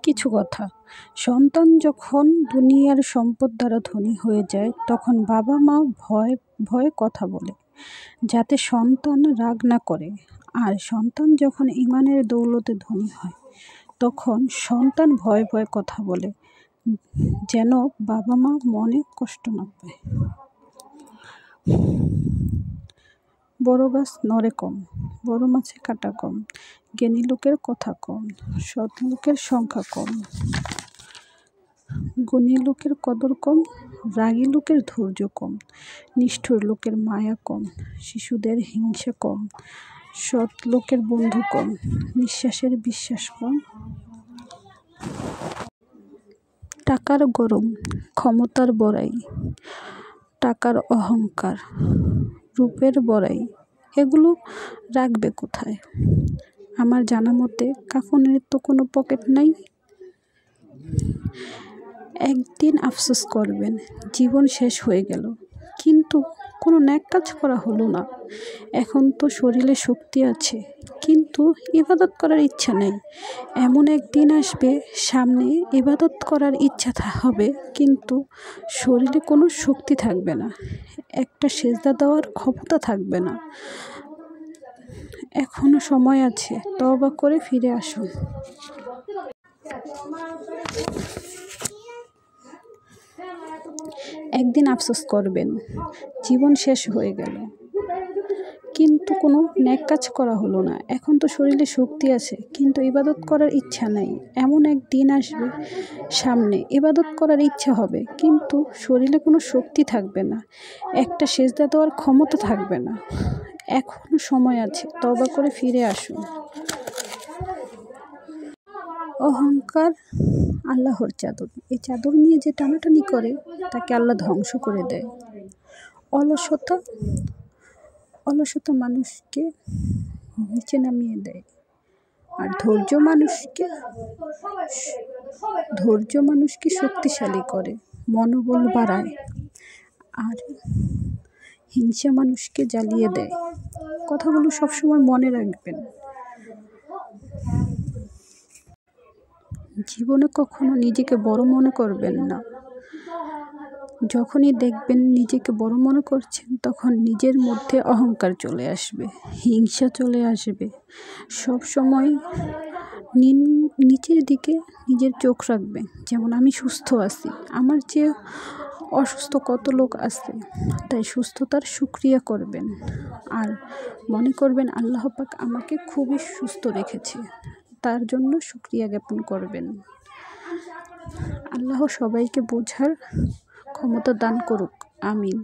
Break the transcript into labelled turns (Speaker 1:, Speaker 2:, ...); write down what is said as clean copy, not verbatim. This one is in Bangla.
Speaker 1: কিছু কথা। সন্তান যখন দুনিয়ার সম্পদ দ্বারা ধনী হয়ে যায় তখন বাবা মা ভয়ে ভয়ে কথা বলে যাতে সন্তান রাগ না করে। আর সন্তান যখন ঈমানের দৌলতে ধনী হয় তখন সন্তান ভয়ে ভয়ে কথা বলে যেন বাবা মা মনে কষ্ট না পায়। বড় গাছ নড়ে কম, বড় মাছে কাটা কম, জ্ঞানী লোকের কথা কম, সৎ লোকের সংখ্যা কম, গুণী লোকের কদর কম, রাগী লোকের ধৈর্য কম, নিষ্ঠুর লোকের মায়া কম, শিশুদের হিংসা কম, সৎ লোকের বন্ধু কম, নিঃশ্বাসের বিশ্বাস কম। টাকার গরম, ক্ষমতার বড়াই, টাকার অহংকার, রূপের বড়াই, এগুলো রাখবে কোথায়? আমার জানা মতে কাফনের তো কোনো পকেট নাই। একদিন আফসোস করবেন জীবন শেষ হয়ে গেল, কিন্তু কোনো নেক কাজ করা হলো না। এখন তো শরীরে শক্তি আছে, কিন্তু ইবাদত করার ইচ্ছা নেই। এমন একদিন আসবে সামনে ইবাদত করার ইচ্ছা হবে, কিন্তু শরীরে কোনো শক্তি থাকবে না, একটা সেজদা দেওয়ার ক্ষমতা থাকবে না। এখনো সময় আছে, তওবা করে ফিরে আসুন। একদিন আফসোস করবেন জীবন শেষ হয়ে গেল, কিন্তু কোনো নেক কাজ করা হলো না। এখন তো শরীরে শক্তি আছে, কিন্তু ইবাদত করার ইচ্ছা নাই। এমন একদিন আসবে সামনে ইবাদত করার ইচ্ছা হবে, কিন্তু শরীরে কোনো শক্তি থাকবে না, একটা সেজদা দেওয়ার ক্ষমতা থাকবে না। এখনো সময় আছে, তওবা করে ফিরে আসুন। অহংকার আল্লাহর চাদর, এই চাদর নিয়ে যে টানাটানি করে তাকে আল্লাহ ধ্বংস করে দেয়। অলসতা মানুষকে নিচে নামিয়ে দেয়, আর ধৈর্য মানুষকে শক্তিশালী করে, মনোবল বাড়ায়, আর হিংসা মানুষকে জ্বালিয়ে দেয়। কথাগুলো সবসময় মনে রাখবেন। জীবনে কখনো নিজেকে বড় মনে করবেন না। যখনই দেখবেন নিজেকে বড় মনে করছেন, তখন নিজের মধ্যে অহংকার চলে আসবে, হিংসা চলে আসবে। সব সময় নিচের দিকে নিজের চোখ রাখবেন। যেমন আমি সুস্থ আছি, আমার চেয়ে অসুস্থ কত লোক আছে, তাই সুস্থতার শুকরিয়া করবেন। আর মনে করবেন আল্লাহ পাক আমাকে খুবই সুস্থ রেখেছে, তার জন্য শুকরিয়া জ্ঞাপন করবেন। আল্লাহ সবাইকে বোঝার ক্ষমতা দান করুক, আমিন।